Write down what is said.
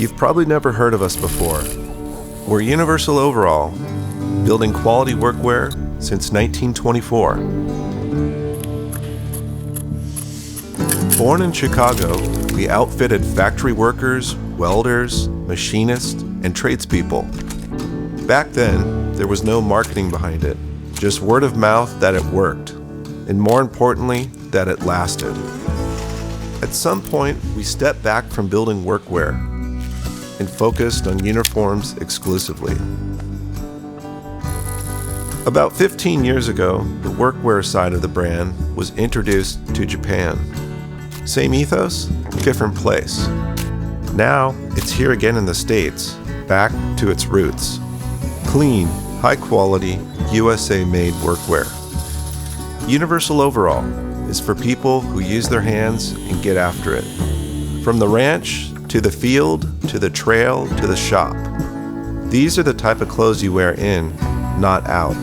You've probably never heard of us before. We're Universal Overall, building quality workwear since 1924. Born in Chicago, we outfitted factory workers, welders, machinists, and tradespeople. Back then, there was no marketing behind it, just word of mouth that it worked, and more importantly, that it lasted. At some point, we stepped back from building workwear and focused on uniforms exclusively. About 15 years ago, the workwear side of the brand was introduced to Japan. Same ethos, different place. Now, it's here again in the States, back to its roots. Clean, high-quality, USA-made workwear. Universal Overall is for people who use their hands and get after it. From the ranch, to the field, to the trail, to the shop. These are the type of clothes you wear in, not out.